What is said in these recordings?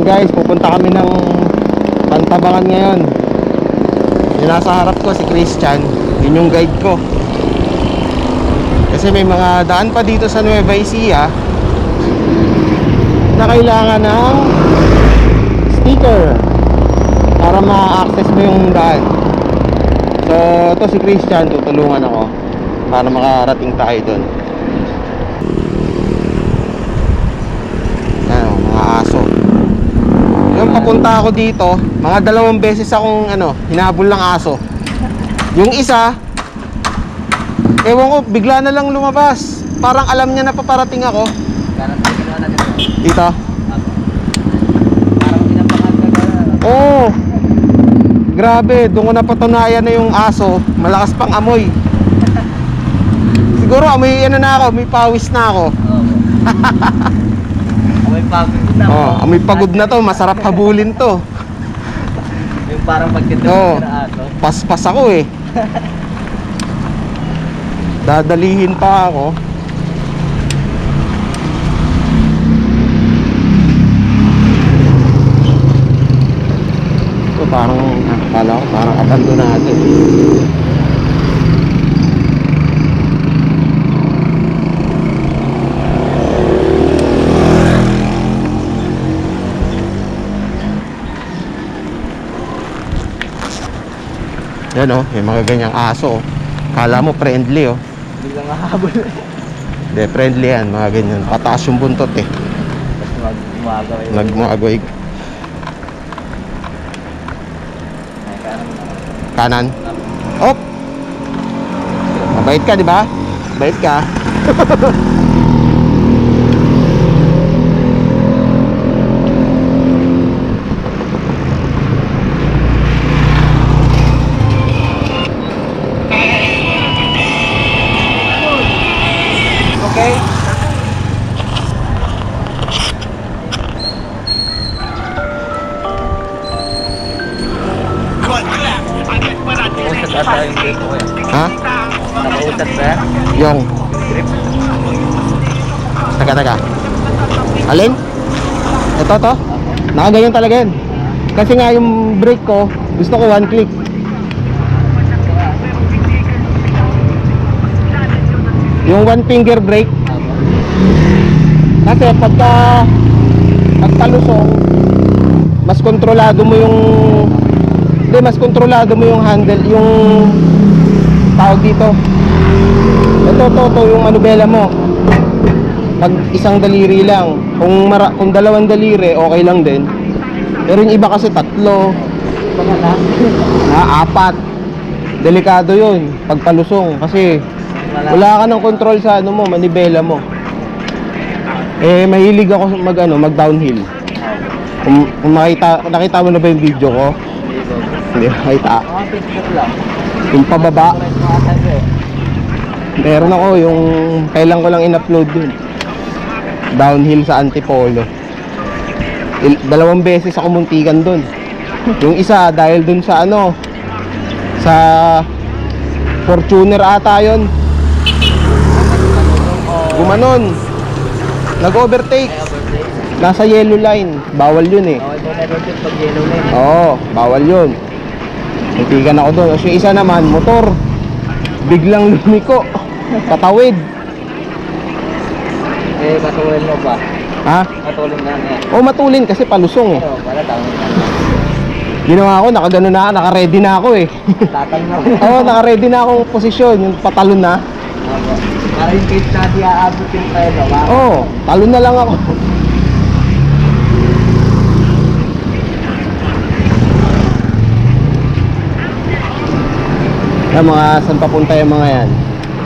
guys, pupunta kami ng Pantabangan ngayon. Yung nasa harap ko si Christian, yun yung guide ko. Kasi may mga daan pa dito sa Nueva Ecija na kailangan ng sticker para ma-access mo yung daan. So ito si Christian, tutulungan ako para makarating tayo dun. Yan, mga aso. Yung papunta ako dito, mga 2 beses akong hinabol ng aso. Yung isa, ewan ko, bigla na lang lumabas. Parang alam niya na paparating ako. Dito? Parang pinapangat ka. Oo. Grabe, doon ko napatunayan na yung aso, malakas pang amoy. Siguro amoy na ako, may pawis na ako. Amoy pagod na. Amoy pagod na to, masarap habulin to. Yung parang pagkatulog na aso. Paspas ako eh. Dadalihin pa ako. Ito parang akala ko parang abandonado. Yan may mga ganyang aso. Kala mo friendly Biglang hahabol. Hindi, friendly yan, mga ganyan. Pataas yung buntot eh. Tapos gumagawin. Nagmagagoy. Kanan. Op! Mabait ka, di ba? Mabait ka. Okay. Nakausap ata yung grip ko eh. Ha? Nakausap ba? Yung. Grip. Taga. Alin? Ito to? Nakaganyan talaga yan. Kasi nga yung brake ko, gusto ko 1 click. Yung 1 finger brake. Kasi pagkalusong, mas kontrolado mo yung handle, yung tawag dito. Ito yung manubela mo. Pag isang daliri lang, kung 2 daliri, okay lang din. Pero yung iba kasi 3, 4. Delikado yun pag palusong kasi wala ka ng control sa manibela mo. Mahilig ako mag downhill. Kung nakita mo na ba yung video ko? Hindi nakita. Picture lang. Yung pababa. Meron ako yung kailan ko lang in-upload yun. Downhill sa Antipolo. 2 beses ako muntikan dun. Yung isa dahil dun sa sa Fortuner ata yun. Gumanon. Nag-overtake. Nasa yellow line. Bawal yun eh. Okay po, never tip pag yellow line. Oo, bawal yun. Muntikan ako doon. Yung isa naman, motor. Biglang lumiko. Patawid. Patulin mo ba? Ha? Patulin na yan. Matulin kasi palusong eh. Oo, pala tawag na. Ginawa ko, nakagano na, naka-ready na ako eh. Tatang na. Naka-ready na akong posisyon, yung patalon na. Opo. Para yung case na di aabot yung preno. Talon na lang ako. Saan papunta yung mga yan?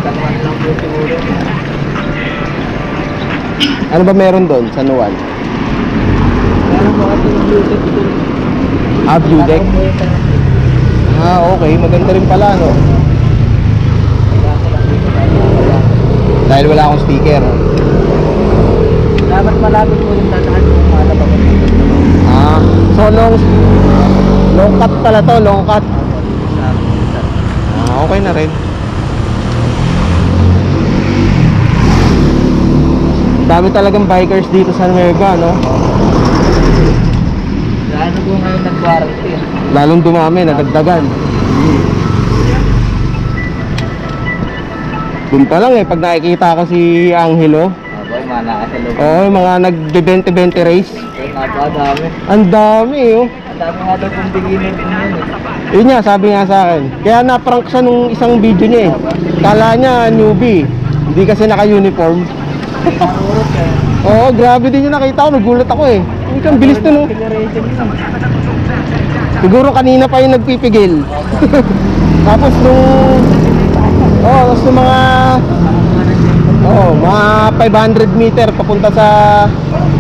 Tanuan lang po siguro. Ano ba meron doon sa Nuwan? Meron po kasi yung Bluetooth dito. View deck? Okay, maganda rin pala dahil wala akong sticker. Dapat malapit po yung dadaan kung malabang dito. So long cut pala to, long cut. Okay na rin. Dami talagang bikers dito sa Nueva, Ano po ngayon nag-warranty? Lalong dumami, nadagdagan. Doon pa lang pag nakikita ko si Angelo, Aba, yung mga nakasalubong. oo, yung mga nagbe-20-20 race. Yung napakadami. Ang dami, oh. Ang dami nga daw kong beginner din yun eh. Yun nga, sabi nga sa akin. Kaya na-prank siya nung isang video niya Kala niya newbie. Hindi kasi naka-uniform. Nakurot eh. Oo, grabe din yung nakita ko. Nagulat ako eh. Ang bilis to, no? Acceleration yun. Siguro kanina pa yung nagpipigil. Tapos tapos nung mga 500 meter papunta sa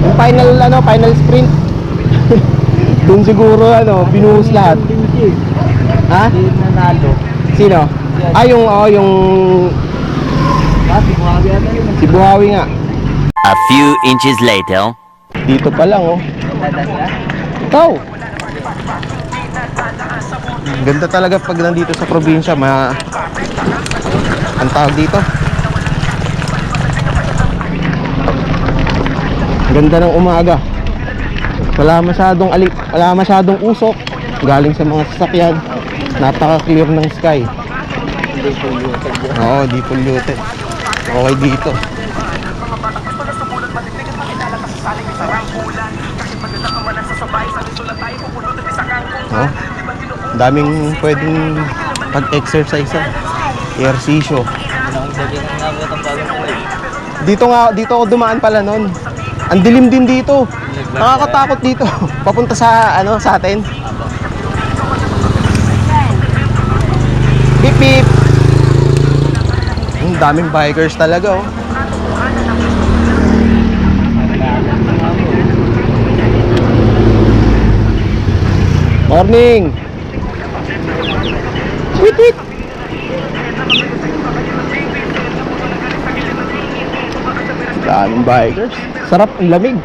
yung final sprint. Doon siguro binuhos lahat. Ha? Hindi nanalo. Sino? Yung Si Buhawi ata yun. si Buhawi nga. A few inches later. Dito pa lang, oh. Nada niya. Ikaw! Ganda talaga pag nandito sa probinsya, ang tawag dito. Ganda ng umaga. Wala masyadong usok galing sa mga sasakyan. Napaka-clear ng sky. Hindi po yun. Oo, di polluted. Okay dito. Oh, daming pwedeng pag-exercise, ehersisyo. Sabi nga nga po itong bagong kulay. Dito ako dumaan pala noon. Ang dilim din dito. Nakakatakot dito. Papunta sa sa atin. Beep beep. Ang daming bikers talaga, oh. Morning. Wait, wait. Daming bikers. Sarap, ang lamig.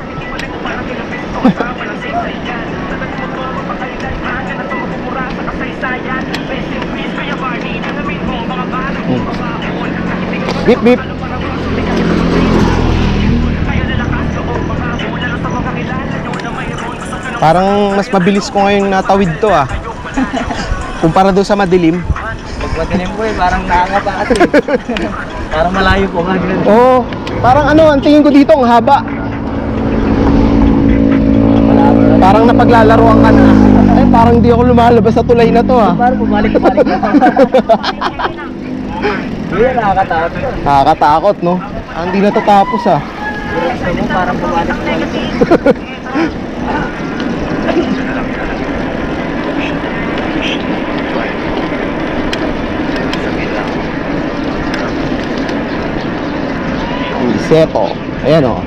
Beep beep. Parang mas mabilis ko ngayong natawid to kumpara doon sa madilim. Pag madilim po parang nakakapakas eh. Parang malayo po nga ganun. Oo, parang ang tingin ko dito ang haba. Parang napaglalaroan ka na. Ay, parang di ako lumalabas sa tulay na to Parang bumalik-balik na. Hindi, nakakatakot. Nakakatakot, no? Hindi na tatapos Gusto mo parang bumalik-balik. Seto. Ayan, oh.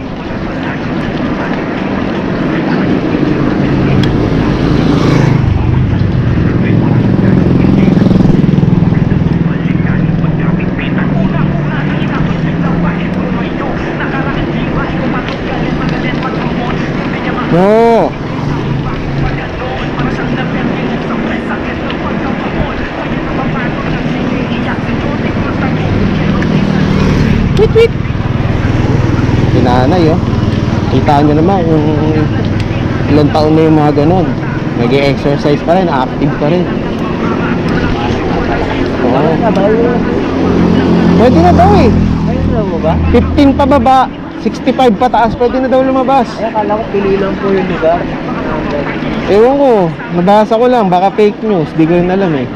No. Wait, wait. Sinanay, oh. Kita nyo naman kung ilang taon na yung mga ganon. Nag-exercise pa rin, active pa rin. Oo. Pwede na daw eh. Ayun na mo ba? 15 pababa, 65 pataas, pwede na daw lumabas. Ay, akala ko pili lang po yung lugar. Ewan ko, nabasa ko lang, baka fake news, di ko rin alam eh.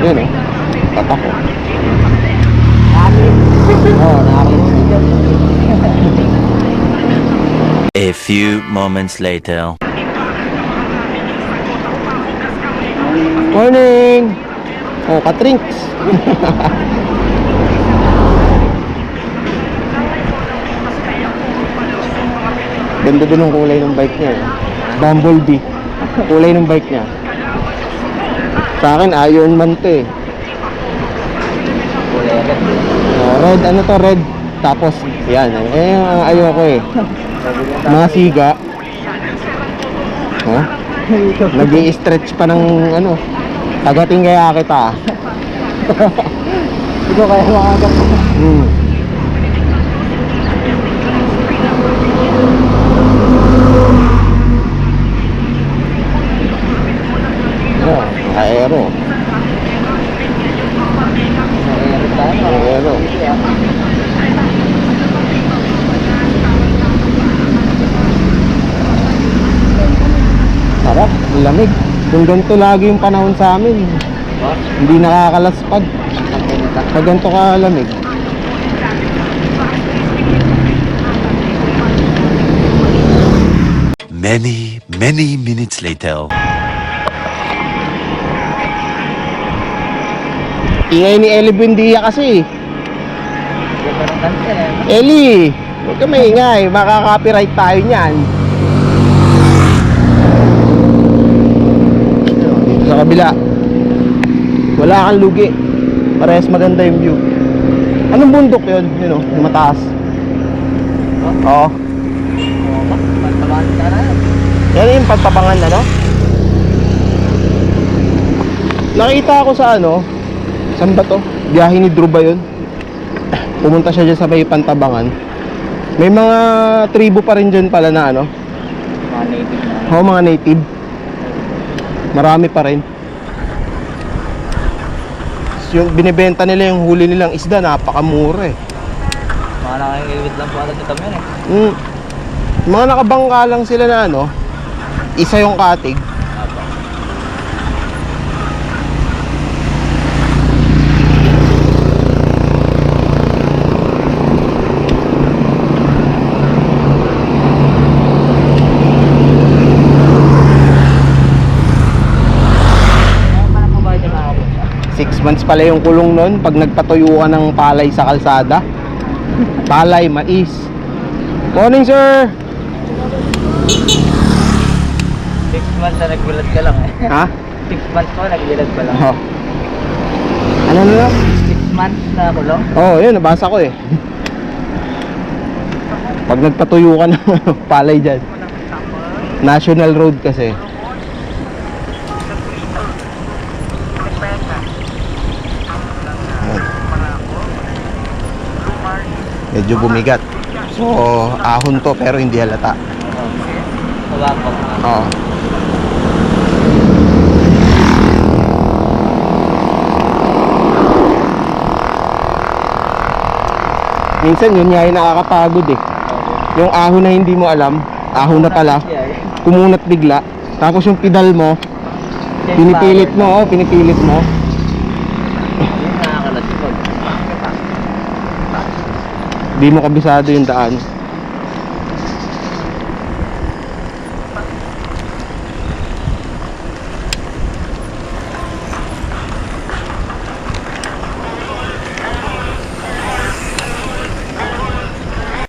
Yun eh, tatak ko. Oo, nakakita. A few moments later. Morning! Oh, katrinks! Ganda din ang kulay ng bike niya. Bumblebee. Kulay ng bike niya. Sa akin, Iron Man to eh. Red, ano to, red. Tapos, yan. Ayoko eh. Mga siga. Huh? Nag-i-stretch pa ng tagating kaya kita. Linggo kaya maaga po. Hmm. Oh, aero. Meron tayo. Aero. Sarap, lamig. Kung ganito lagi yung panahon sa amin, hindi nakakalaspag. Pag ganito kalamig. Many minutes later. Ingay ni Eli Buendia kasi. Ganda ng kanta eh. Eli, huwag ka maingay. Makaka-copyright tayo niyan. Dito sa kabila. Wala kang lugi. Parehas maganda yung view. Anong bundok yun? Yun o, yung mataas. Oo. Magtamaan ka na. Yan yung pagpapangan ano? Nakita ko sa ano, saan ba to? Biyahe ni Drew ba yun? Pumunta siya dyan sa may Pantabangan. May mga tribo pa rin dyan pala na ano? Mga native na. Oo, mga native. Marami pa rin. Yung binibenta nila yung huli nilang isda, napakamura eh. Mga nakakilid lang po agad ito yun eh. Mga nakabangka lang sila na ano, isa yung katig. Ano pa na po ba dyan ako? 6 months pala yung kulong nun pag nagpatuyo ka ng palay sa kalsada. Palay, mais. Morning sir! 6 months na nagbilad ka lang eh. Ha? 6 months pa nagbilad pa lang. Oh. Ano na? 6 months na ako lang. Oo, yun, nabasa ko eh. Pag nagpatuyo ka ng palay dyan. National road kasi. Medyo bumigat. So, ahon to pero hindi halata. Wala po. Oo. Minsan yun nga yung nakakapagod eh. Yung ahon na hindi mo alam, ahon na pala, kumunat bigla. Tapos yung pedal mo, pinipilit mo, pinipilit mo. Yun nakakalasipag. Di mo kabisado yung daan.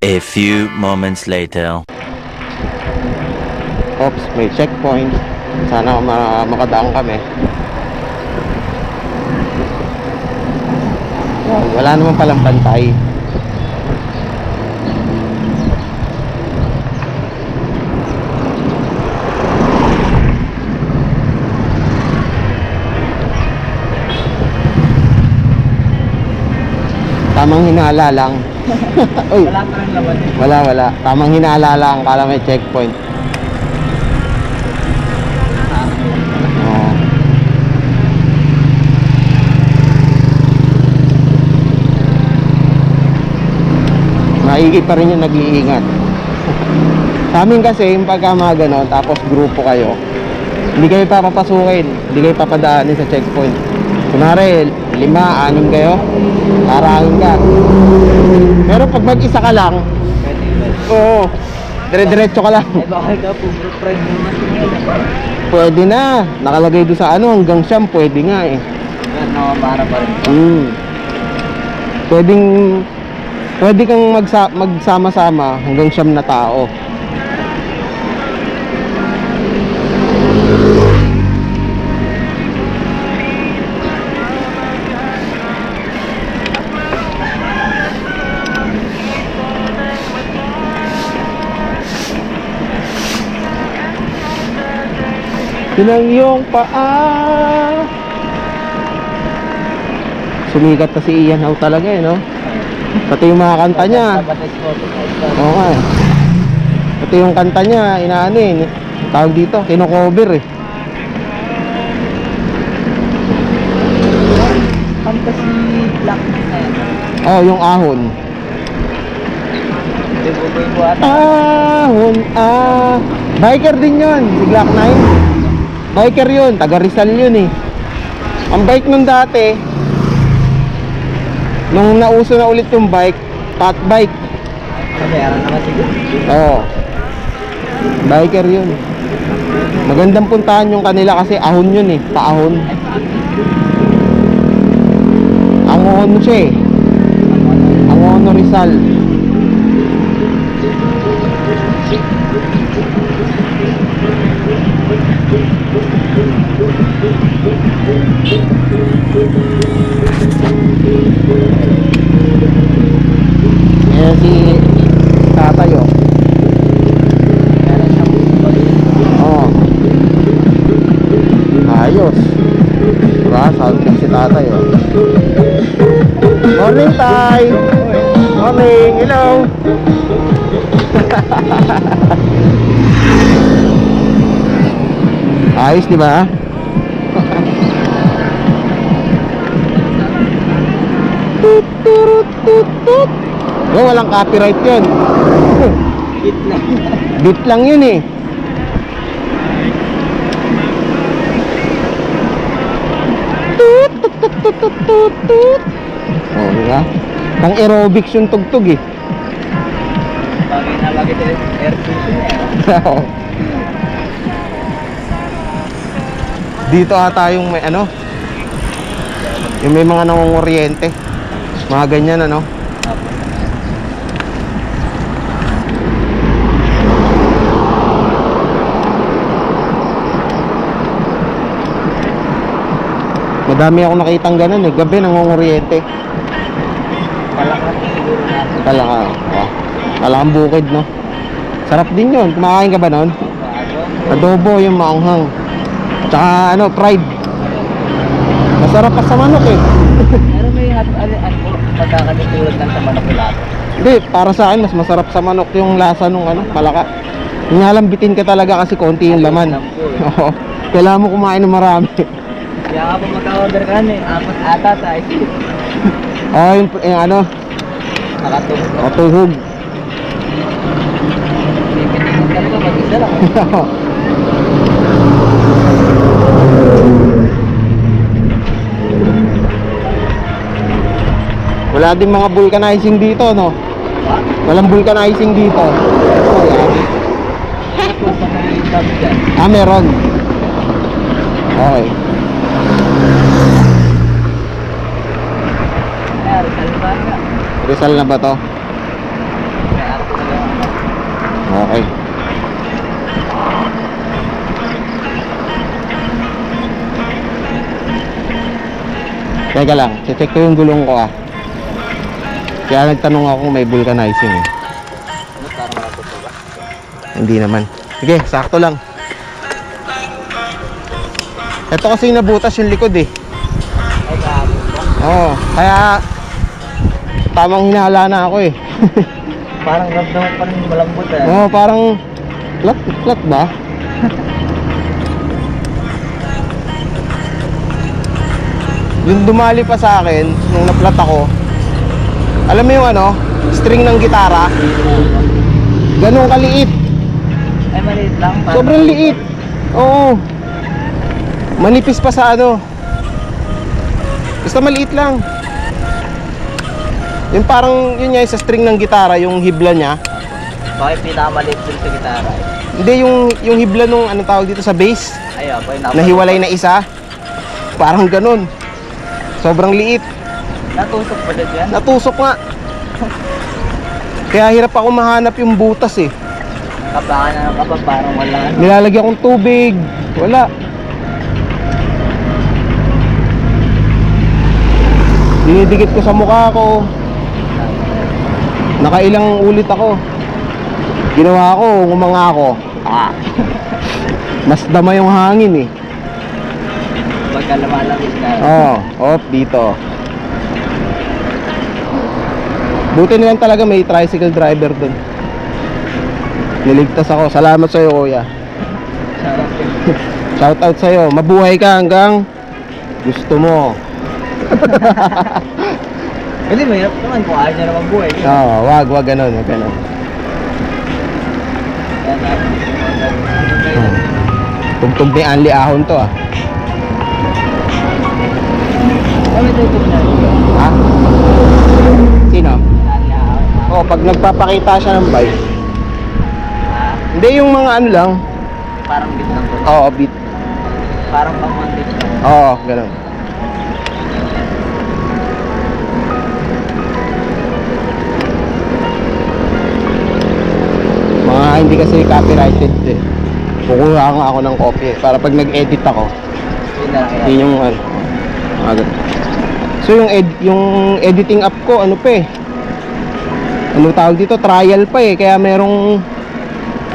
A few moments later. Oops, may checkpoint. Sana makadaan kami. Wala naman palang pantay. Tamang hinala lang. Uy, Wala pa rin laban eh. wala. Tamang hinala lang, kala may checkpoint. Oo. Maigi pa rin yung nag-iingat. Sa amin kasi, yung pagka mga ganon, tapos grupo kayo, hindi kayo papapasukin, hindi kayo papadaanin sa checkpoint. Kunwari, 5, 6 kayo, harangin ka. Pero pag mag-isa ka lang, Pwede yun. oo, dire-diretso ka lang. Eh bakal ka po, bro, friend mo naman yun. Pwede na, nakalagay doon sa ano, hanggang siyam, pwede nga eh. Pero nakapara pa rin. Pwede kang magsama-sama hanggang siyam na tao. Yun ang iyong paa Sumikat na si Ian Howe talaga eh, no? Pati yung mga kanta niya. Oo nga eh. Pati yung kanta niya, inaano eh. Tawag dito, kino-cover eh. Fantasy Black na yan. Oh, yung ahon. Ibo-ibo ata. Ahon, biker din yun, si Glock 9. Biker yun, taga Rizal yun eh. Ang bike nun dati, nung nauso na ulit yung bike, fat bike. Meron naman siguro. Oo. Biker yun. Magandang puntahan yung kanila kasi ahon yun eh, paahon. Angono siya eh. Angono Rizal. Ayan si tatay oh. Meron siyang Oo. Ayos. Diba? Sound check si tatay oh. Morning tay. Morning. Hello. Ayos di ba? Tut turut tut tut. Oh, walang copyright 'yun. hit na. Beat lang 'yun eh. Tut tut tut tut tut tut tut. Oh, di ba? Pang aerobics yung tugtog eh. Bagay na bagay sa air station eh. Dito ata yung may ano, yung may mga nangunguryente, mga ganyan ano. Madami ako nakitang ganun eh, gabi nangunguryente. Palakas siguro natin. Kalaka, oh. Kalakang bukid no. Sarap din yun, kumakain ka ba nun? Adobo yung maanghang. Tsaka ano, fried. Masarap pa sa manok eh. Pero may pagkakatutulad lang sa manok lahat. Hindi, para sa akin mas masarap sa manok yung lasa nung ano, palaka. Inalambitin ka talaga kasi konti yung laman. Oo. Kailangan mo kumain ng marami. Kaya nga po magka-order ka na eh. Apat ata tayo. Oh, yung ano, Nakatulog. matuhog. Pipitikin talaga mag-isa lang. Wala din mga vulcanizing dito, no? Walang vulcanizing dito. Oh, yan. Tapos sa may tabi dyan. Ah, meron. Okay. Kaya Rizal ba ka? Rizal na ba to? Kaya ako talaga. Okay. Teka lang, check ko yung gulong ko ah. Kaya nagtanong ako kung may vulcanizing eh. Ano parang matuto ba? Hindi naman. Sige, sakto lang. Ito kasi nabutas yung likod eh. Ay kahapon ba? Oo, kaya tamang hinala na ako eh. Parang ramdaman pa rin malambot eh. Oo, parang flat ba? Yung dumali pa sa akin nung naplat ako. Alam mo yung ano, string ng gitara? Ganun kaliit. Ay maliit lang. Sobrang liit. Oo. Manipis pa sa ano. Basta maliit lang. Yung parang yun nga sa string ng gitara, yung hibla niya. Bakit pinakamaliit dun sa gitara eh? Hindi yung hibla nung ano tawag dito sa bass, Ay ako yung nahiwalay na isa. Parang ganun. Sobrang liit. Natusok pa dyan yan? Natusok nga. Kaya hirap ako mahanap yung butas eh. Kapakan na ng kapag parang wala. Nilalagyan kong tubig. Wala. Dinidikit ko sa mukha ko. Nakailang ulit ako. Ginawa ko, ngumanga ako. Mas dama yung hangin eh. Pagka lumalabis na. Oo, dito. Buti na lang talaga may tricycle driver dun. Niligtas ako. Salamat sa'yo, kuya. Shout out sa'yo. Mabuhay ka hanggang gusto mo. Hindi, mahirap naman kung ayaw niya naman buhay. Oo, wag ganun, wag ganun. Tugtog ni Anli Ahon to, ah. Ano ito na? Ha? Sino? Oh, pag nagpapakita siya ng bike. Hindi, yung mga ano lang. Parang beat lang to. Oo, beat. Parang pang-montage lang. Oo, ganun. Mga hindi kasi copyrighted eh. Kukuha nga ako ng copy eh, para pag nag-edit ako, Yun na lang. yun yung ano. Agad. So yung editing app ko, ano pa eh. Ano tawag dito? Trial pa eh, kaya merong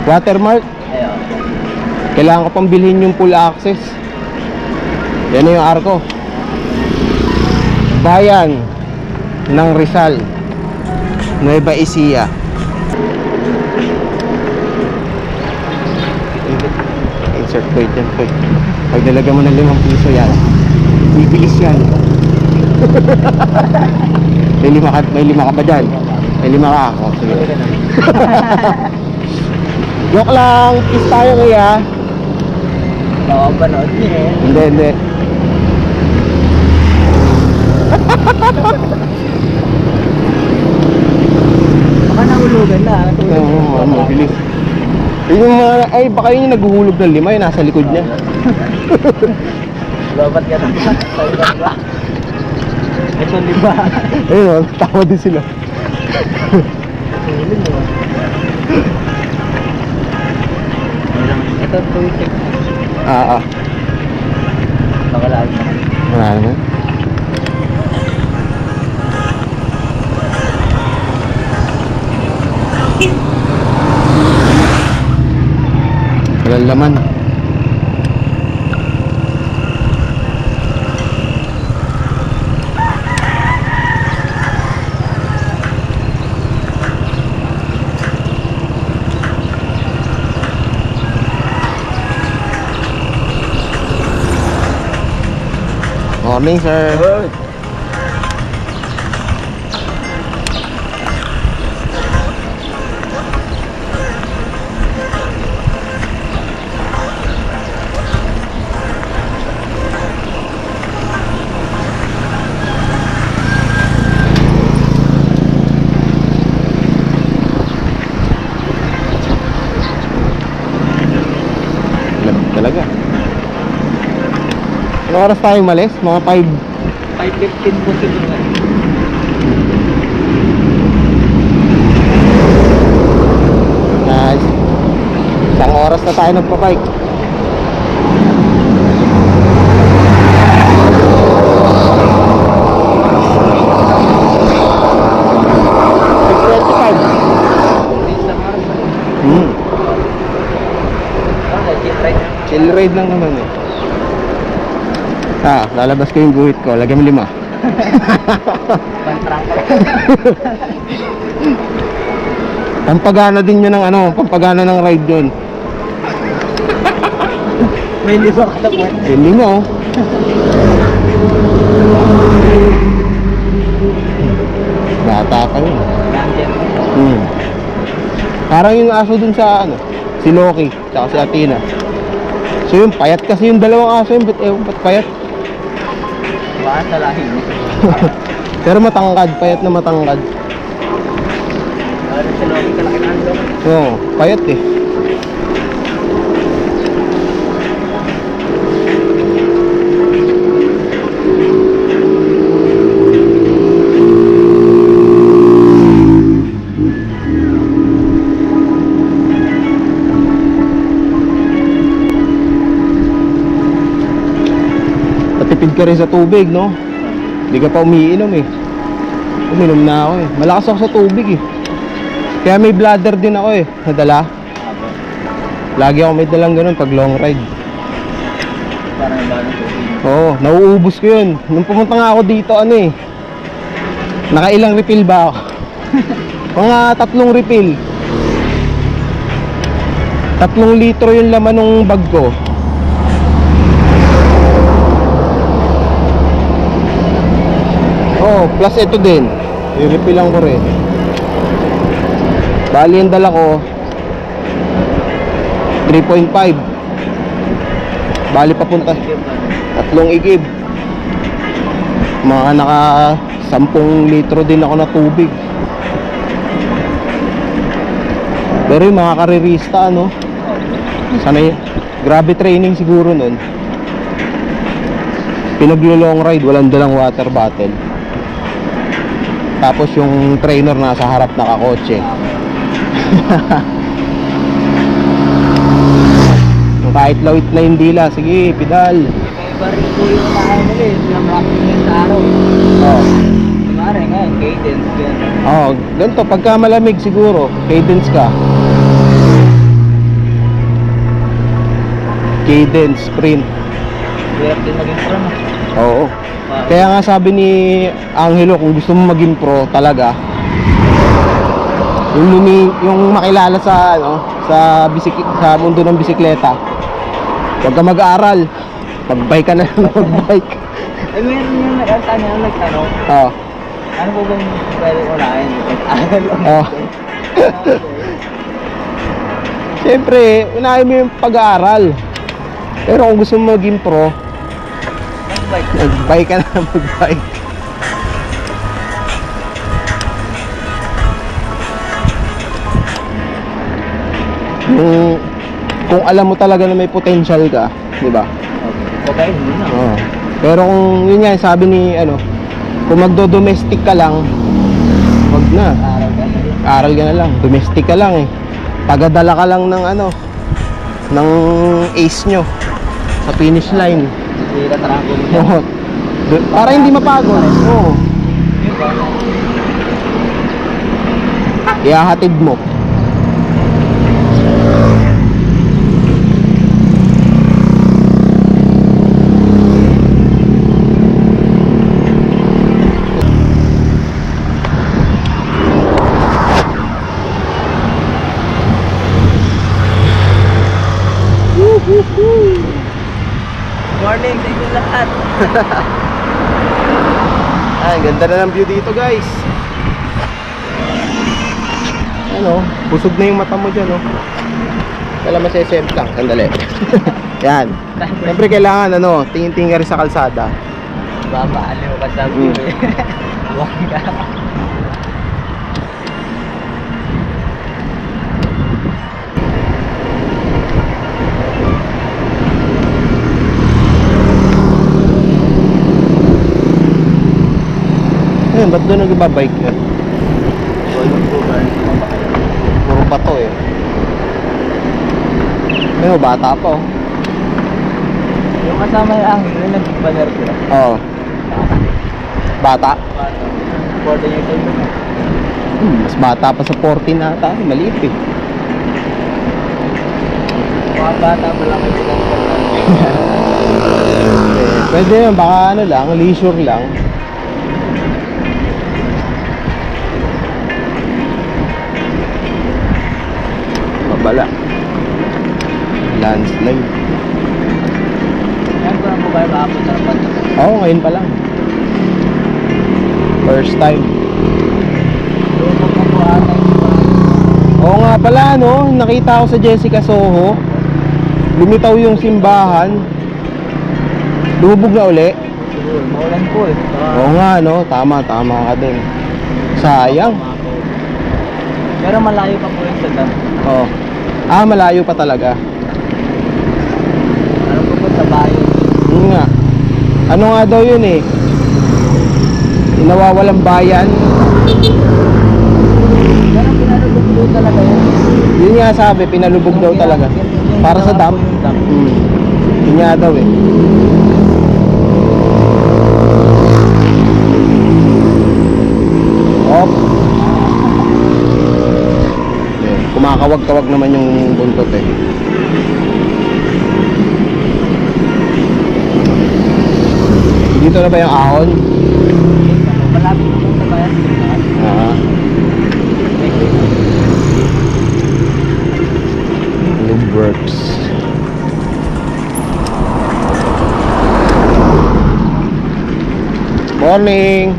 watermark. Ayun. Kailangan ko pang bilhin yung full access. Yan na yung arko. Bayan ng Rizal, Nueva Ecija. Insert point yan, point. Pag nilagyan mo ng 5 piso yan, bibilis yan. May lima ka ba dyan? May 5 ka ako. Sige. Joke lang, kiss tayo kaya. Nakapanood niya eh. Hindi. Baka nahulugan na. Oo, mabilis. Yung mga, ay baka yun yung naghuhulog ng 5, yung nasa likod niya. Dapat ka na. Ba? Ito 5. Ayun o, tawa din sila. Tulin mo. Ito 2.6. Ah. Nakalaan mo. Wala naman. Walang laman. Morning, sir. Lapit talaga. Anong oras tayo umalis? Mga 5. 5.15 po siguro na. Nice. Isang oras na tayo nagpa-bike. Chill ride lang naman eh. Lalabas ko yung guhit ko. Lagyan mo 5. Pantrang ka lang. Pampagana din yun ng ano, pampagana ng ride yun. May 5 ka na po. Hindi mo. Bata pa yun. Nandiyan. Parang yung aso dun sa ano, si Loki, tsaka si Athena. So yung payat kasi yung dalawang aso yun, ba't payat? Baka sa lahi mo. Pero matangkad, payat na matangkad. Parang sa lobby ka laki nando. Oo, payat eh. Patipid ka rin sa tubig, no? Hindi ka pa umiinom eh. Uminom na ako eh. Malakas ako sa tubig eh. Kaya may bladder din ako eh. Nadala. Lagi ako may dalang ganun pag long ride. Parang iba ng tubig. Oo, nauubos ko yun. Nung pumunta nga ako dito, ano eh. Nakailang refill ba ako? Mga 3 refill. 3 litro yung laman ng bag ko. Oh, plus ito din. I-refillan ko rin. Bali yung dala ko 3.5. Bali papunta 3 igib. Mga naka 10 litro din ako na tubig. Pero yung mga karirista, ano, sanay, grabe training siguro nun. Pinaglo-long ride, walang dalang water bottle. Tapos yung trainer nasa harap nakakotse. Kahit lawit na yung dila, sige, pedal. May baril po yung nakain nila eh. Pinamraking sa araw. Oh. Kumari ngayon, cadence. Ganyan. Oh, ganito, pagka malamig siguro, cadence ka. Cadence, sprint. Hirap din maging pro na. Oo. Kaya nga sabi ni Angelo, kung gusto mo maging pro talaga, yung makilala sa ano, sa sa mundo ng bisikleta, huwag ka mag-aaral, mag-bike ka na lang, mag-bike. Eh, meron yung nagtanong. Oo. Ano po bang pwede ko lain? Pag-aaral lang. Oo. Siyempre, unahin mo yung pag-aaral. Pero kung gusto mo maging pro, Mag-bike. mag-bike ka na lang, mag-bike. Kung alam mo talaga na may potential ka, di ba? Okay, muna. Oo. Pero kung yun nga, sabi ni ano, kung magdo-domestic ka lang, wag na. Araw ka na. Aral ka na lang, domestic ka lang eh. Tagadala ka lang ng ano, ng ace nyo sa finish line. Hindi ka tarangkol. Oo. Para hindi mapagod. Oo. Ihahatid mo. Morning sa inyo lahat. Ay, ganda na ng view dito, guys. Ano, busog na yung mata mo dyan, oh. Kailan masesent lang, sandali. Yan. Siyempre kailangan, ano, tingin-tingin ka rin sa kalsada. Babaaliw ka sa view eh. Huwag ka. Ayun, ba't doon nagbabike ka? Walang buwan. Puro bato eh. Ayun, bata pa, oh. Yung kasama yung angin, yung nag-baler ko. Oo. Bata? 40 years old na. Mas bata pa sa 14 ata. Maliit eh. Mga bata pa lang kayo lang. Pwede yun, baka ano lang, leisure lang. Babala. Landslide. Yan ko lang po kayo maapot sa rapat. Oo, ngayon pa lang. First time. Lumog na po ata yung Oo nga pala, no? Nakita ko sa Jessica Soho. Lumitaw yung simbahan. Lumubog na uli. siguro. Maulan po eh. Oo nga, no? Tama ka din. Sayang. Pero malayo pa po yung sa dam. Oo. Ah, malayo pa talaga. Ano po po sa bayan? Yun nga. Ano nga daw yun eh? Nawawalang bayan. Pero pinalubog po talaga yun. Yun nga sabi, pinalubog daw talaga. Para sa dam. Yun nga daw eh. Op. Kumakawag-kawag naman yung buntot eh. Dito na ba yung ahon? Malapit po sa bayan. Ah. Morning.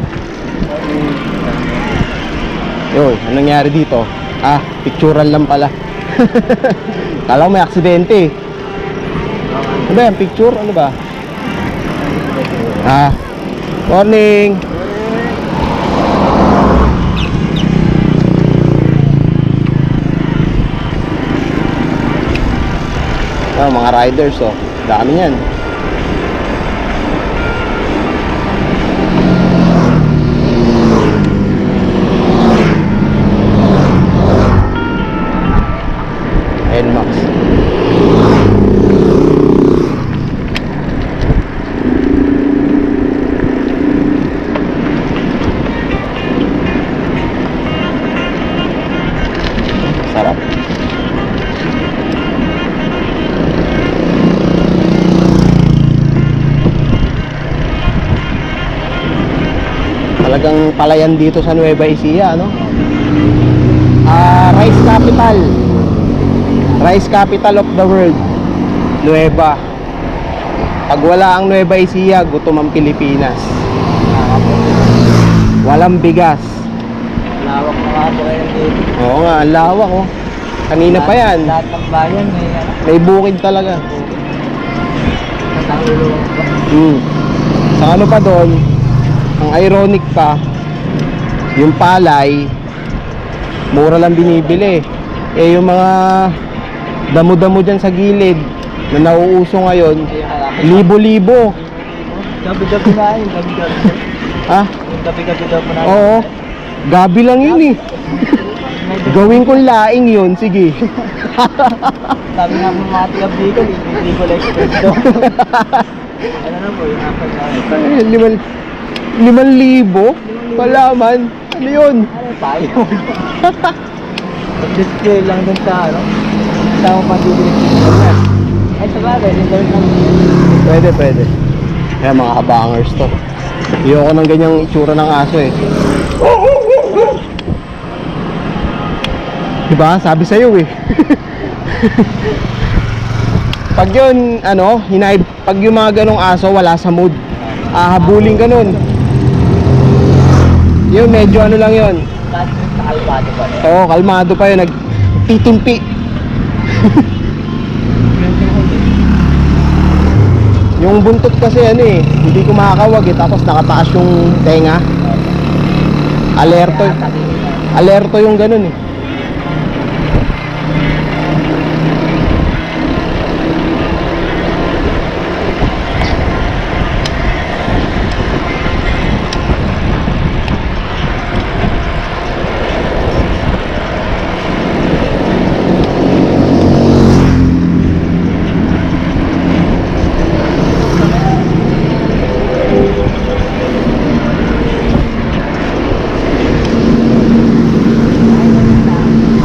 Yun, anong nangyari dito? Ah, pictural lang pala. Kala ko may aksidente. Ano ba yan? Picture? Ano ba? Ah, morning. Oh, mga riders, oh. Dami yan. NMAX. Sarap. Talagang palayan dito sa Nueva Ecija, no? Rice capital. Rice capital of the world. Nueva. Pag wala ang Nueva Ecija, gutom ang Pilipinas. Walang bigas. Lawak na nga po kayo dito. Oo nga, ang lawak, oh. Kanina pa yan. Lahat ng bayan may ano. May bukid talaga. Natangulong ba? Sa ano pa doon, ang ironic pa, yung palay, mura lang binibili. Eh yung mga damo-damo dyan sa gilid na nauuso ngayon, libo-libo. Gabi-gabi na yun. Gabi-gabi. Ha? Yung gabi-gabi daw po na. Oo. Gabi lang yun eh. Gawin kong laing yun, sige. Sabi nga po mga tiga-bigo, hindi ko like daw. Ano na po, yung apat na. 5,000? Palaman? Ano yun? Ano tayo? Display lang dun sa ano. Sa mga pag-ibig. Ay sa bagay, resort lang. Pwede, pwede. Kaya mga kabangers to. Ayoko ng ganyang itsura ng aso eh. Diba? Sabi sa'yo eh. Pag yun, ano, pag yung mga ganong aso wala sa mood, habulin ka nun. Yun, medyo ano lang yun. Nakalmado pa rin. Oo, kalmado pa yun. Nagtitimpi. Yung buntot kasi ano eh, hindi ko makakawag eh. Tapos nakataas yung tenga. Alerto. Alerto yung ganun eh.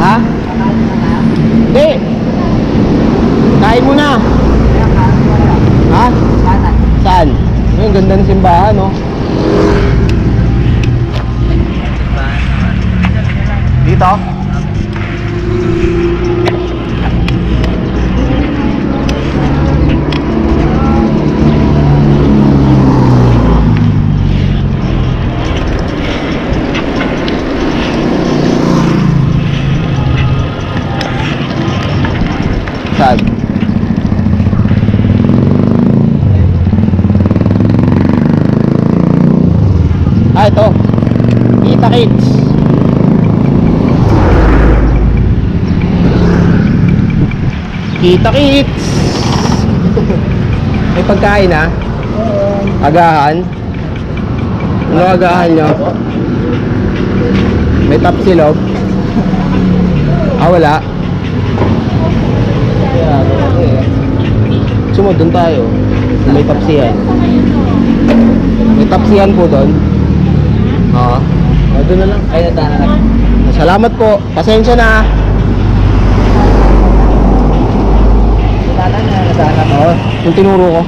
Ha? Hindi. Kain mo na. Ha? Saan? Ay, ang ganda ng simbahan, no? Dito? Saan? Ah, ito. Kita Kids. Kita Kids. May pagkain ha? Agahan. Ano agahan nyo? May tapsilog. Ah, wala. Sumunod doon tayo. May tapsihan. May tapsihan po doon. Oo. Doon na lang. Ay, natanak. Salamat po. Pasensya na. Natanak. Oo. Yung tinuro ko.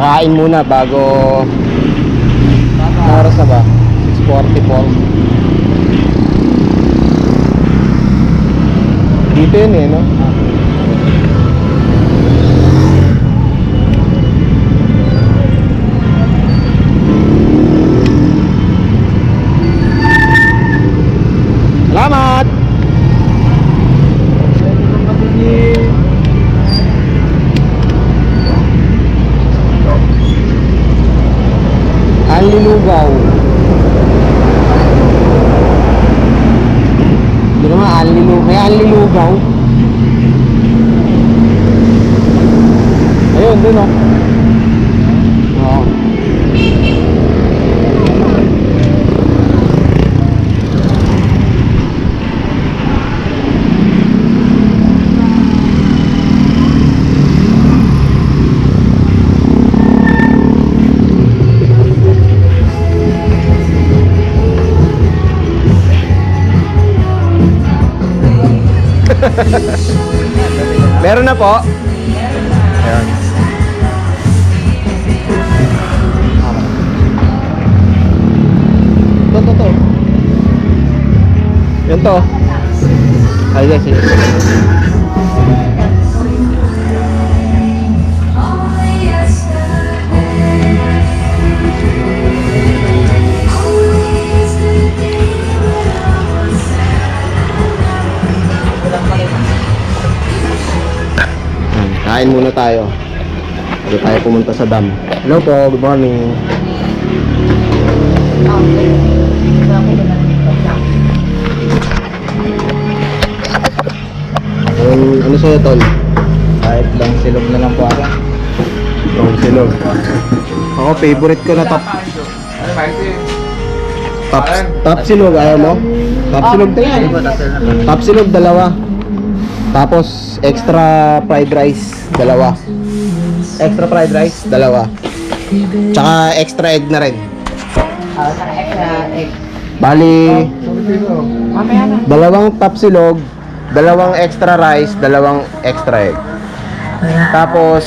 kakain muna bago... Anong oras na ba? 6:44. Dito yun eh, no? Salamat! Anlilugaw. Hindi naman anlilugaw. May anlilugaw. Ayun, dun o. Oo. Meron na po. Ayan. To. Yan to. Ay, yes, yes. Kain muna tayo. Bago tayo pumunta sa dam. Hello po, good morning. Ano sa'yo, tol? Kahit lang silog na lang po ako. Long silog. Ako, favorite ko na top silog. Ayaw mo? Top silog tayo. Top silog, dalawa. Tapos, extra fried rice, dalawa. Extra fried rice, dalawa. Tsaka extra egg na rin. Bali, dalawang tapsilog, dalawang extra rice, dalawang extra egg. Tapos,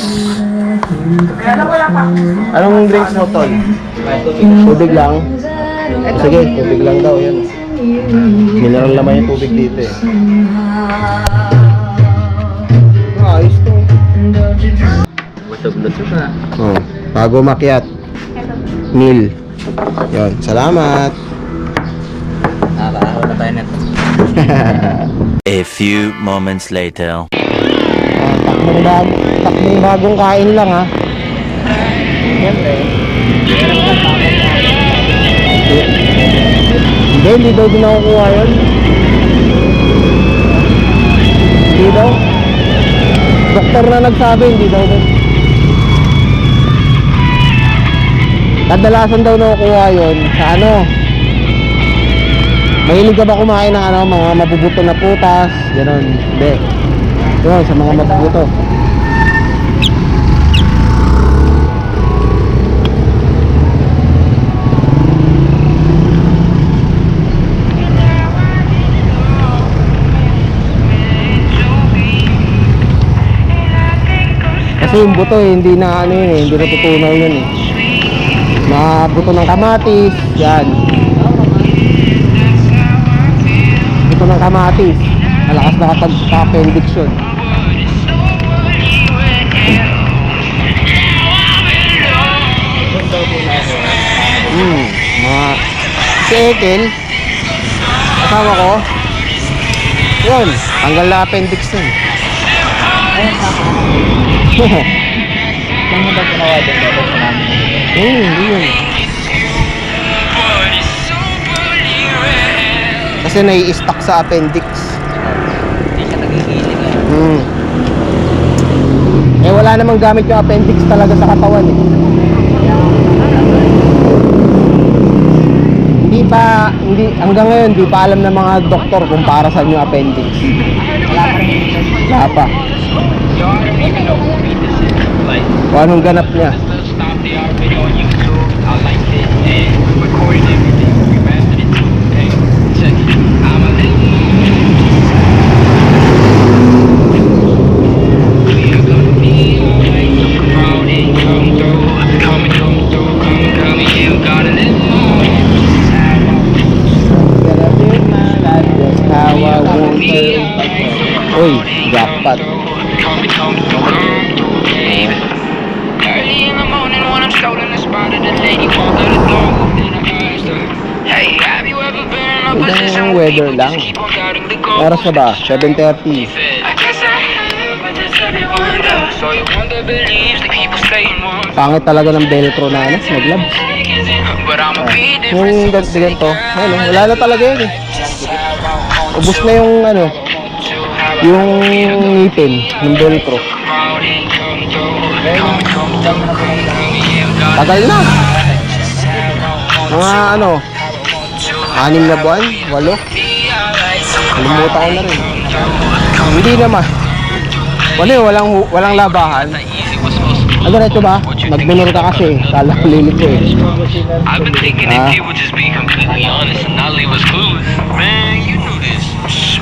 anong drinks mo, tol? Tubig lang. Sige, tubig lang daw, yan. Mineral naman yung tubig dito eh. Ayos to. Busog-lusog na. Oh, bago makyat. Meal. Yon, salamat. Nakakaahon na tayo nito. A few moments later. Takbong bagong kain lang ha. Siyempre. Hindi daw din nakukuha yun. Hindi daw. Doktor na nagsabi, hindi daw din. Kadalasan daw nakukuha yun sa ano. Mahilig ka ba kumain ng ano, mga mabubuto na putas? Ganon. Hindi. Yun, sa mga mabubuto. Kasi yung buto eh, hindi na ano yun eh, hindi natutunaw yun eh. Mga buto ng kamatis, yan. Buto ng kamatis, malakas na kapag ka-appendix yun. Mga si Ekel, kasama ko, yun, tanggal na appendix nun. Saan mo daw ginawa dyan dito sa namin? Hindi yun. Kasi nai-stuck sa appendix. Hindi siya nagigiling eh. Eh wala namang gamit yung appendix talaga sa katawan eh. Hindi hanggang ngayon hindi pa alam ng mga doktor kung para saan yung appendix. Wala pa. Kung anong ganap niya. Jackpot. Early in the morning when I'm strolling the spot of the lady walk through the door, then I asked her, hey, have you ever been in a Ganda position ng where weather people lang. just keep on doubting the goal? Oras na ba? 7:30. I guess I have, but does everyone does? So you wonder believes the people staying warm. Pangit talaga ng Velcro na ano, naglabs. But I'm a bit Yung ganito, ano, wala na talaga yun eh. Ubus na yung ano, yung ngipin ng Velcro. Tagal na. Mga ano, 6 na buwan, 8. Kalimutan ko na rin. Hindi naman. Walang labahan. Diretso ba? Nag-minor ka kasi. Kala ko lilit ko eh. I've been thinking if you would just be completely honest and not leave us clueless. Man, you knew this.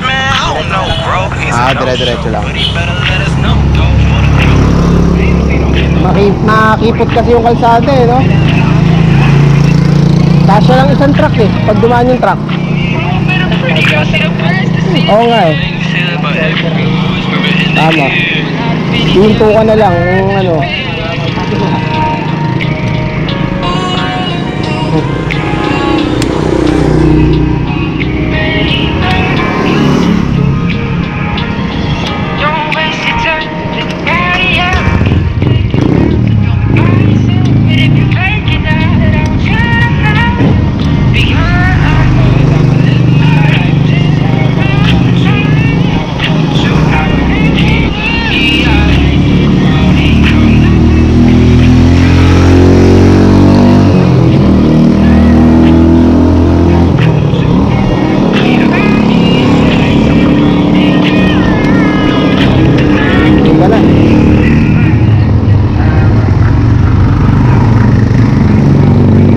Man, I don't know, bro. Dire-diretso lang. But he better let us know. Makipot kasi yung kalsada eh, no? Kasya lang isang truck eh, pag dumaan yung truck. Oo nga eh. Tama. Hinto ka na lang yung ano. Don't waste your time, let the party out. But if you break it down, then I'm trying to find behind. Yung ka na.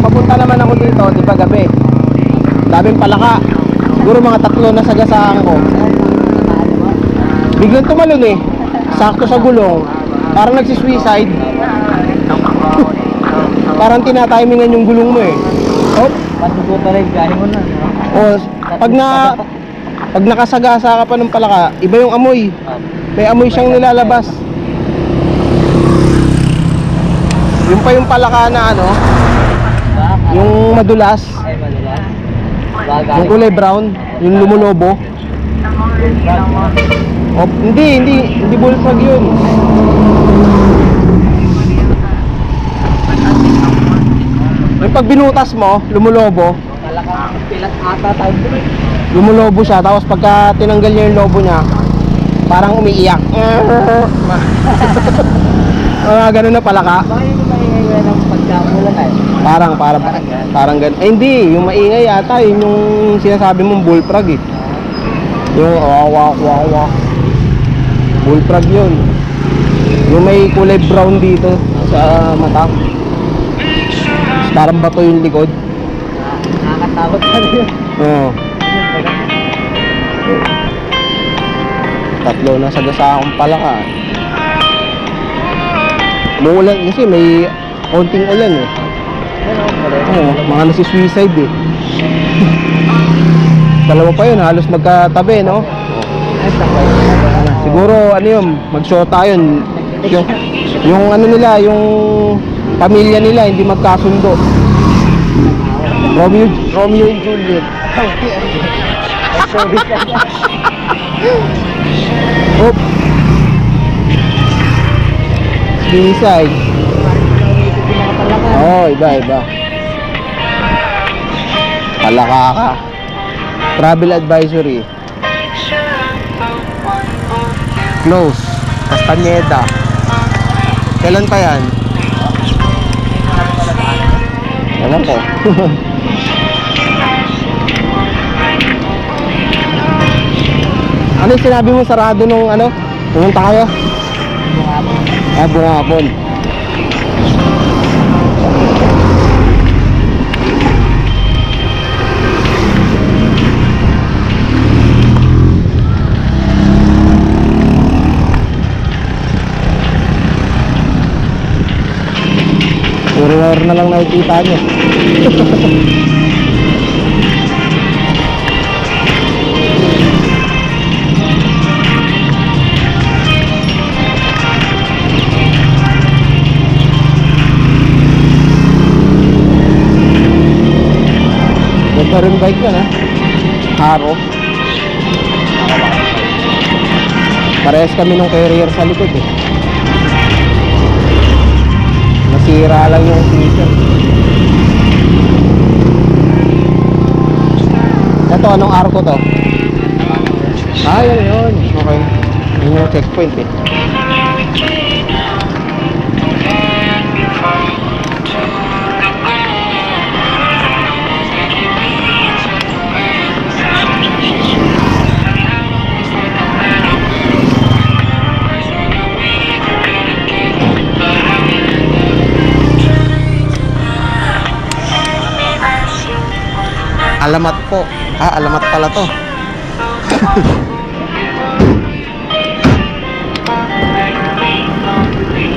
Papunta naman ako dito, di ba gabi? Daming palaka. Siguro mga 3 na sagasaan ko. Biglang tumalon eh. Sakto sa gulong. Parang nagsisuicide. Parang tinatimingan yung gulong mo eh. Oh, Patugo talaga yung galing mo na. oh, pag nakasagasa ka pa ng palaka, iba yung amoy. May amoy siyang nilalabas. Yung pa yung palaka na ano, yung madulas, Ay, madulas. yung kulay brown, yung lumulobo. Oh, hindi bullfrog yun. Yung pag binutas mo, lumulobo, Talagang pilat ata tawag doon. lumulobo siya, tapos pagka tinanggal niya yung lobo niya, parang umiiyak. Ganun na palaka. Baka yung maingay ng pagkamulan ay. Parang ganun. Eh, hindi, yung maingay yata, yun yung sinasabi mong bullfrog eh. Yung wawak. Bullfrog yun. Yung may kulay brown dito sa mata. Parang bato yung likod. Nakakatakot ka rin. Oo. 3 na sagasa akong palaka. Muulan kasi may konting ulan eh. Oo, mga nasi-suicide eh. Dalawa pa yun, halos magkatabi, no? Siguro, ano yun, mag-shota yun. Yung ano nila, yung pamilya nila, hindi magkasundo. Romeo and Juliet. Oop. Suicide. Oo, iba. Palaka ka. Travel advisory. Close. Castaneda. Kailan pa yan? Ewan ko. Ano yung sinabi mo sarado nung ano? Pumunta kayo? Bungapon. Puro na lang nakikita nyo. Ganda rin bike yan, ha? Haro. Parehas kami nung carrier sa likod, eh. Nasira lang yung speaker. Ito, anong arko to? Ah, yun. Okay. Yun yung checkpoint, eh. Alamat po. Ah, alamat pala to.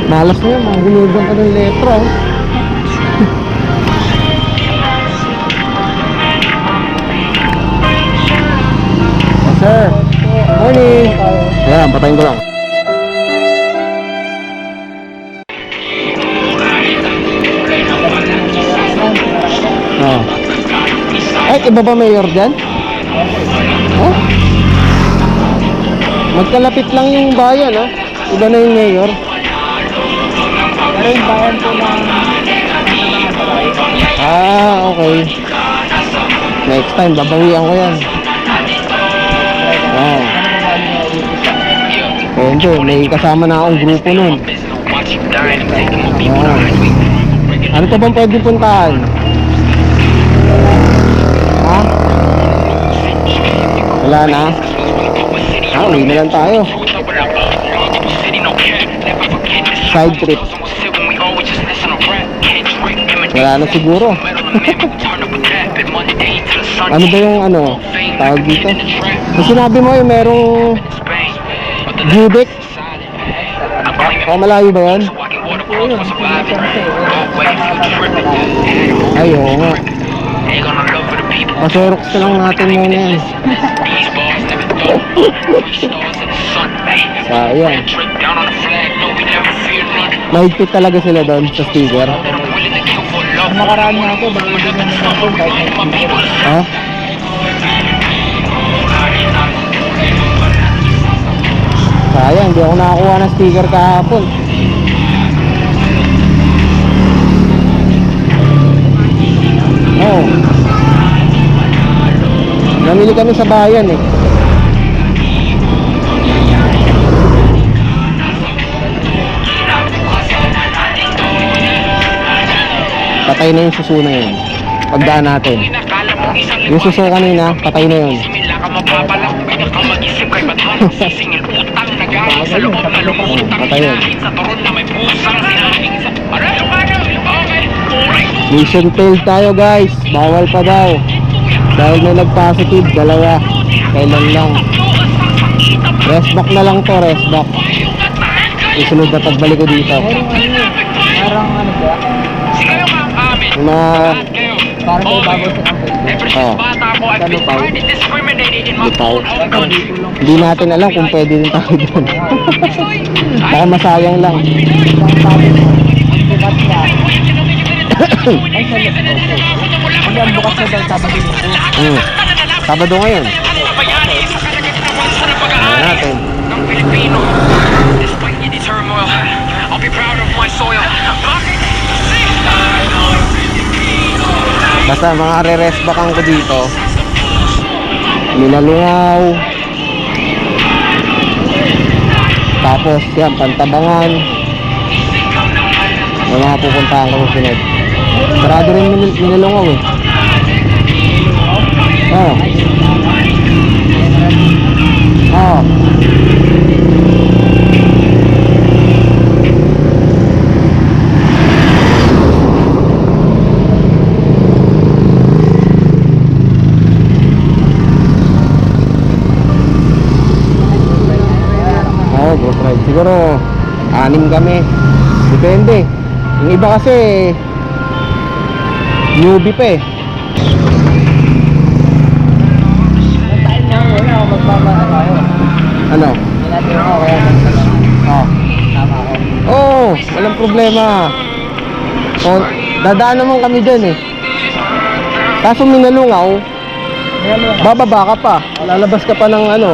Malas na yun, mga gulugan ka ng letra. Oh. Yes, sir. Morning. Ayan, patayin ko lang. Oh. Ay, iba ba mayor dyan? Oh? Magkalapit lang yung bayan, ha? Iba na yung mayor. Pero yung bayan po ng Ah, okay. Next time, babawian ko yan. Oh. Pwede, may kasama na akong grupo nun. Oh. Ano pa bang pwede puntahan? Ha? Wala na? Ah, uwi na lang tayo. Side trip. Wala na siguro. Ano ba yung ano? Tawag dito? Kung sinabi mo yung merong Judek. O malayo ba yun? Ay, oo nga. Paserox na lang natin muna yan. Sayang. Mahigpit talaga sila doon sa speaker. nakaraan nga ako, baka hindi naman ako kahit may speaker. Ha? Sayang, hindi ako nakakuha ng speaker kahapon. Oh. Namili kami sa bayan eh. Patay na yung suso na yun. Pagdaan natin. Yung suso kanina, patay na yun. Patay yun. Mission failed tayo guys. Bawal pa daw. Dahil may nag-positive, dalawa. Kailan lang. Rest back na lang to, rest back. Isunod na pagbalik ko dito. Parang ano ba? Yung mga... Parang may bago sa kapatid. Oh. Lupaw. Lupaw. Hindi natin alam kung pwede din tayo doon. Baka masayang lang. Ay, sa loob. Kasi ang bukas na daw Sabado dito. Sabado ngayon. Ayan natin. I'll be proud of my soil. Basta mga re-rest backan ko dito. Minalungaw. Tapos yan, Pantabangan. May mga pupuntahan ko sa sunod. Sarado rin Minalungaw eh. Oh. Oh. Ghost ride. Siguro 6 kami. Depende. Yung iba kasi newbie pa eh. Tayo na ako na magmamahal tayo. Ano? Hindi natin ako kaya magmamahal. Oh. Tama ako. Oo, walang problema. So, dadaan naman kami dyan eh. Kaso minalungaw, Meron ka. bababa ka pa. Lalabas ka pa ng ano.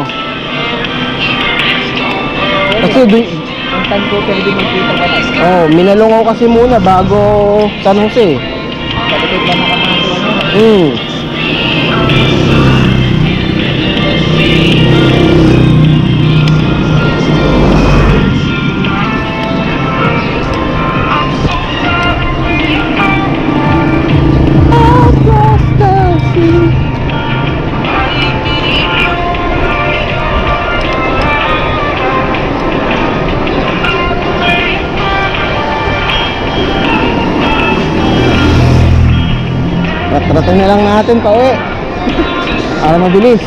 Kasi dun, Yung tan ko pwede magkita ka na. oh, minalungaw kasi muna bago San Jose. Sa likod lang nakamato ano. Hmm. Ratratin na lang natin pa uwi. Para mabilis.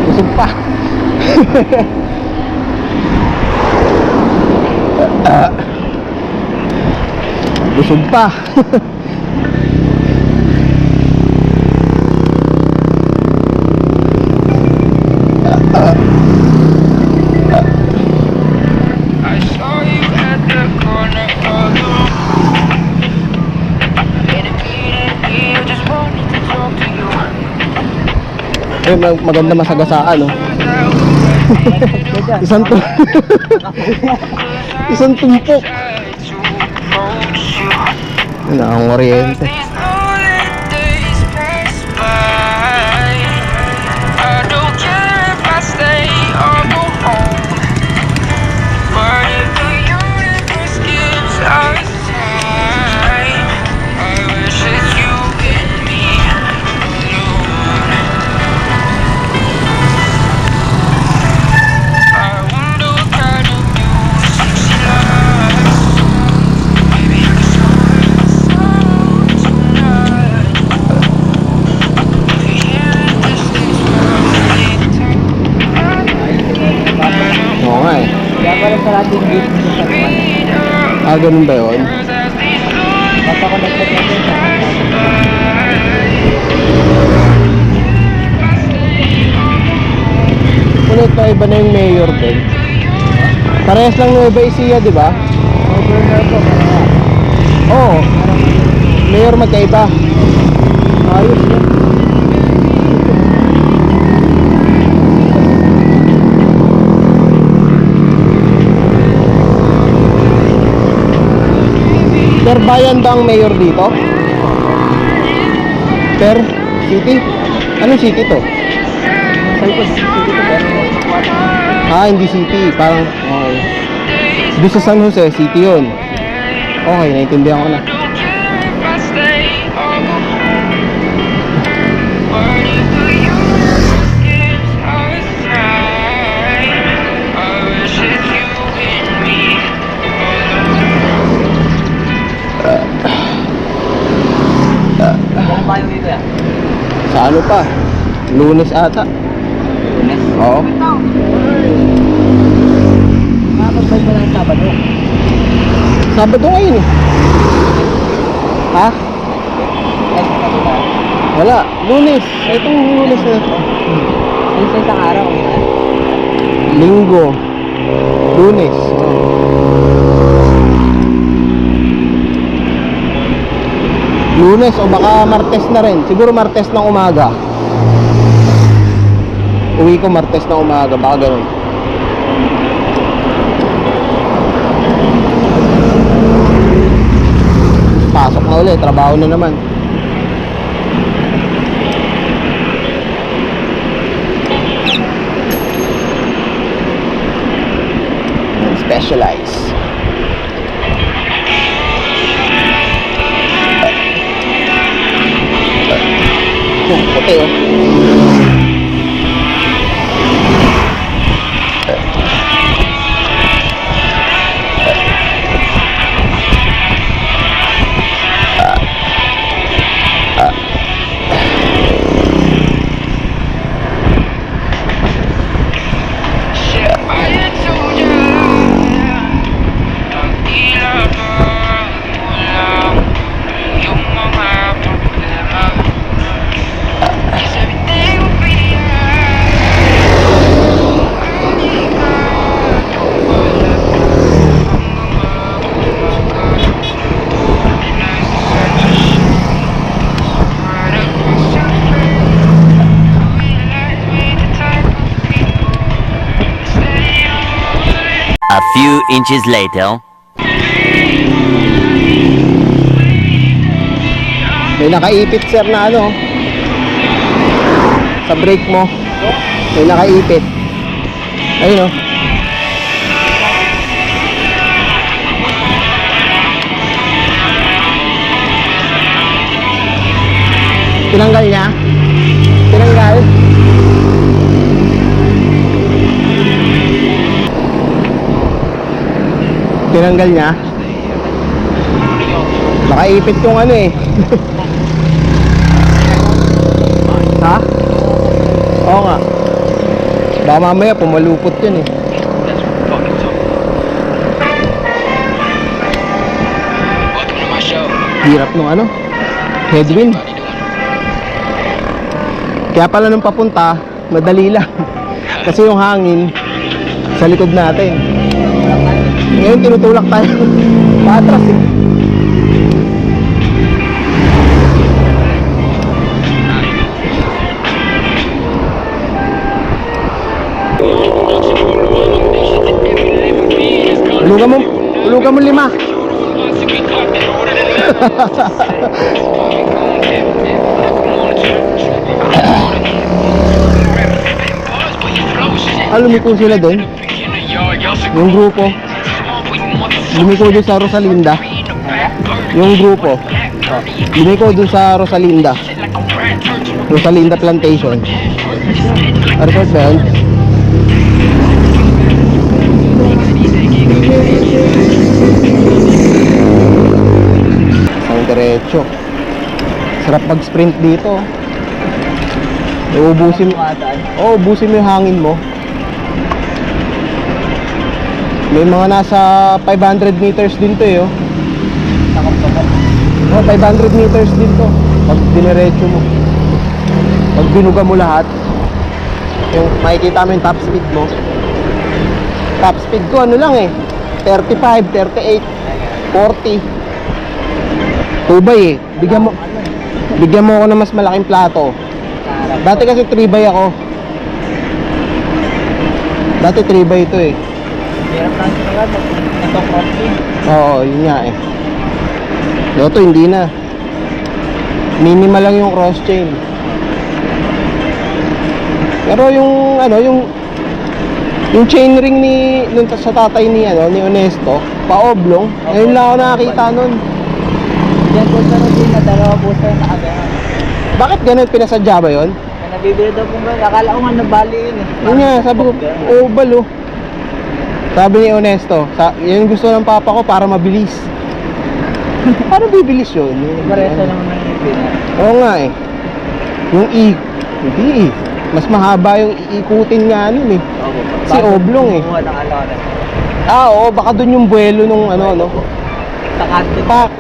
Busog pa. Busog pa. I saw you at the corner of the room. In a meeting, I just wanted to talk to you. Eh, maganda masagasaan, no? Isang to. Isang tumpok. Ano, ang oriente. Oo nga eh. Kaya pala sa ating gate sa San Ah, ganun ba yun? Basta ko nagpapagod sa Ulit pa iba na yung mayor din. Parehas lang Nueva Ecija, di ba? Governor ko. Oo. Mayor magkaiba. Ayos yun. Per bayan ba ang mayor dito? Per city? Anong city to? Sabi ko, sige ko pero Ah, hindi city. Parang, okay. Doon sa San Jose, city yun. Okay, naintindihan ko na. Ano ba yung dito yan? Sa ano pa? Lunes ata. Lunes? Oo. Makapagbay pa lang Sabado. Sabado ngayon eh. Ha? Yes, kabila. Wala. Lunes. Itong lunes na ito. Yung sa isang araw. Linggo. Lunes. Lunes o baka Martes na rin. Siguro Martes ng umaga. Uwi ko Martes ng umaga, baka ganun. Pasok na ulit, trabaho na naman. Specialize. Puti oh. I told you, ang tila ba wala yung mga problema. 'Cause everything will be A few inches later. May nakaipit sir na ano sa brake mo. May nakaipit. Ayun oh. Tinanggal niya? Tinanggal? Tinanggal niya? Nakaipit yung ano eh. Ha? Oo nga. Baka mamaya pumalupot yun eh. welcome to my show. Hirap nung ano, headwind. Kaya pala nung papunta, madali lang. Kasi yung hangin sa likod natin. Ngayon tinutulak tayo patras eh. Ulugan mo 5. Lumiko sila doon. Yung grupo. Lumiko doon sa Rosalinda. Yung grupo. Lumiko doon sa Rosalinda. Rosalinda Plantation. Record ba yun? Ang diretso. Sarap mag-sprint dito. Ubusin mo yung hangin mo. May mga nasa 500 meters din to eh oh. 500 meters din to. Pag dinerecho mo, pag binuga mo lahat, yung makikita mo yung top speed mo. Top speed ko ano lang eh, 35, 38, 40. Tubay eh. Bigyan mo ako ng mas malaking plato. Dati kasi 3x ako. Dati 3x ito eh. Hirap lang sila ito crossing. Oo, yun nga eh. Ito hindi na. Minimal lang yung cross chain. Pero yung ano, yung chain ring ni nung sa tatay ni Honesto, pa-oblong. Ngayon lang ako nakakita nun. Diyan po sa rin na dalawa po sa nakagana. Bakit ganun, pinasadya ba yun? Nabibili daw po ba? Akala ko nga nabali yun eh. Yun nga, sabi ko, oval oh. Sabi ni Honesto, yun gusto ng papa ko para mabilis. Paano bibilis yun? Pareso naman ng ipin. Oo nga eh. Yung hindi eh. Mas mahaba yung iikutin nga nun eh. Si oblong eh. Kumuha ng alawan. Oo, baka dun yung buwelo nung ano. Takastin. Pack.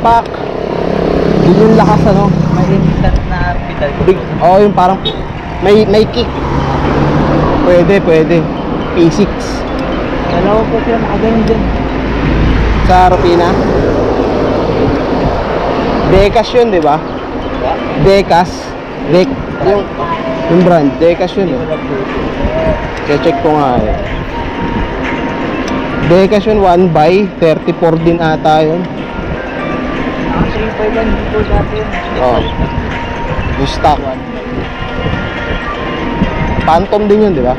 Pack. Yun yung lakas ano. May instant na pedal ko. Yung parang may kick. Pwede. P6. Dalawa po sila nakaganon dyan. Sa Rupina. Decas yun, di ba? Decas. Yung brand. Decas yun eh. Check ko nga eh. Decas yun, 1 by 34 din ata yun. Actually, pa yan dito dati yun. Oh. Yung stock. Phantom din yun, di ba?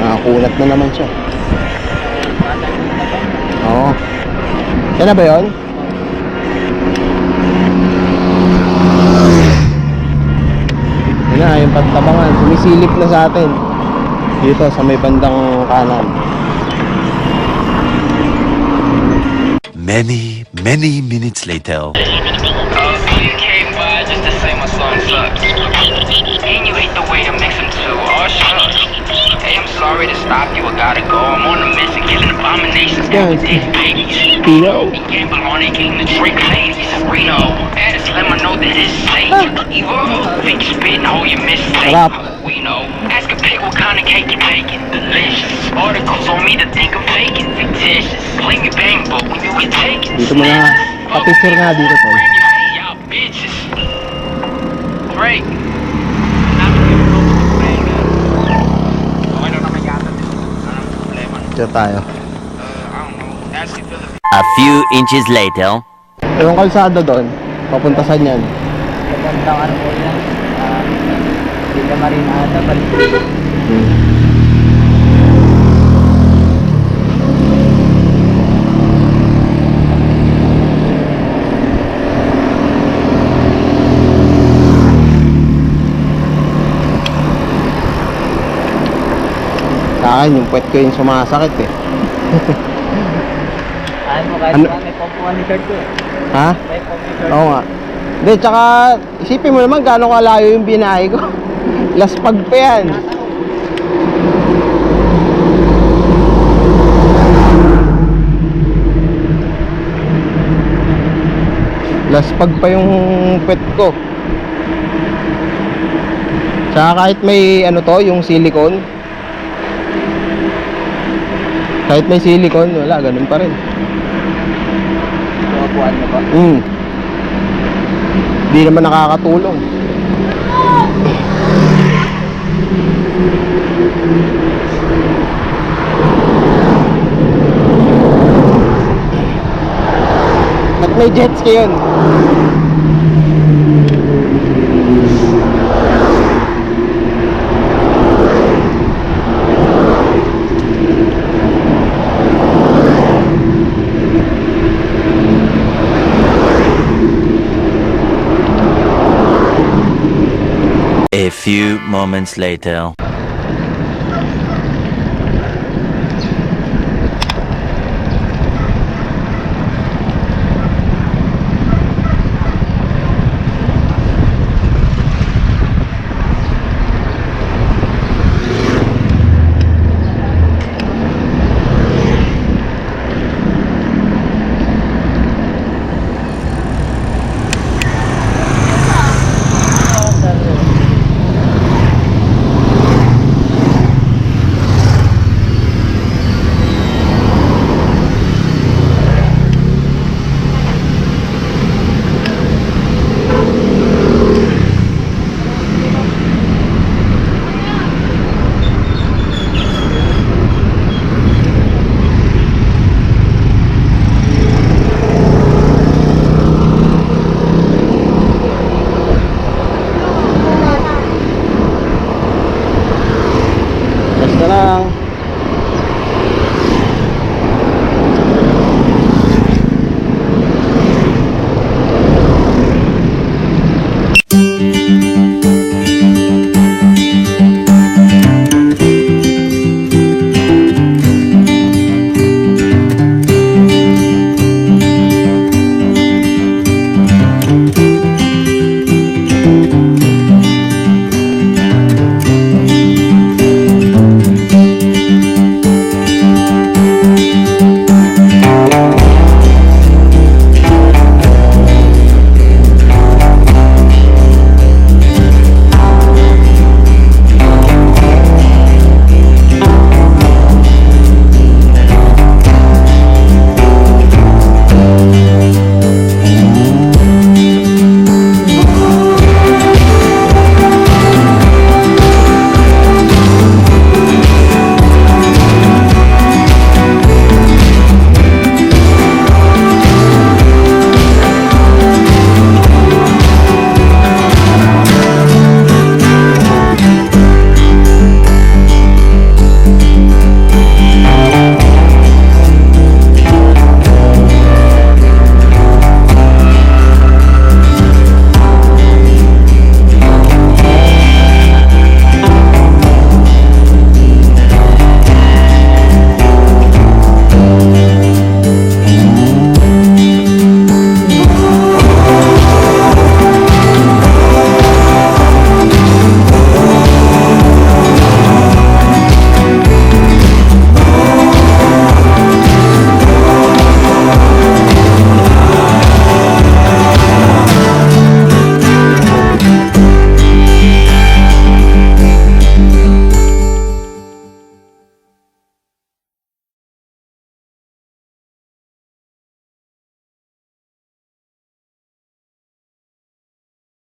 Nakakunat na naman siya. Oo. Yan na ba yun? Yan na, yung pantabangan. Sumisilip na sa atin. Dito sa may bandang kanan. Many minutes later. So you came by just to say my song sucks. And you hate the way I mix them too. Oh shucks. Hey, I'm sorry to stop you. I gotta go. I'm on a mission, killing abominations down with these babies. Tio. And gamble on it, getting the drink ladies. Reno, add to let me know that it's safe. Evil, think you spitting, hold your mistake. Sarap. We know. Ask a pig what kind of cake you're baking. Delicious. Articles on me to think of bacon. Fictitious. Claim you bang, but when you get taken. Dito mo na. Pa-picture nga dito, tol. Y'all bitches. Break. Picture tayo. A few inches later. Yung kalsada doon, papunta saan yan? Magandang ano po yan. Villa Marina ata, balik. Sa akin, yung puwet ko yung sumasakit eh. Ayaw mo kahit Ano? may pompuan ni Kurt ko eh. Ha? May pompuan ni Kurt. Oo nga. Hindi, tsaka isipin mo naman gano'ng kalayo yung binahe ko. Laspag pa yan. Laspag pa yung pet ko. Tsaka kahit may ano to, yung silicone. Kahit may silicone, wala, ganun pa rin. Pompuan mo ba? Hindi naman nakakatulong. Ba't may jet ski yun? A few moments later.